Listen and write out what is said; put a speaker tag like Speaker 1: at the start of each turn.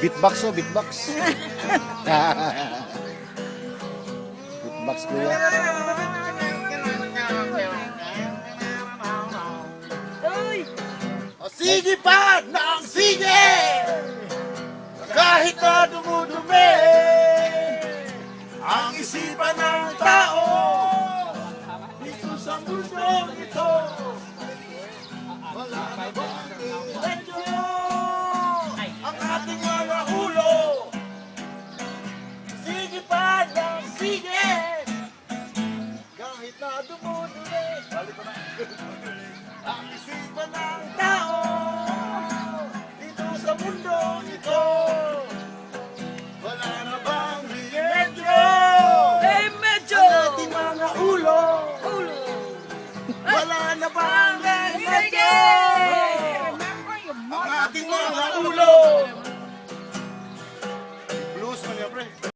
Speaker 1: Beatbox oh, beatbox. Beatbox kuya.
Speaker 2: O sige pa ng sige, kahit na dumudumi ang isipan ng tao dito sa mundo ito. Wala na bang medyo ang ating mga ulo. Sige pa ng sige, kahit na dumudumi ang isipan ng tao dito sa mundo ito. Wala na bang medyo
Speaker 3: Medyo!
Speaker 2: ang ating mga ulo. Wala na bang medyo ang ating mga ulo.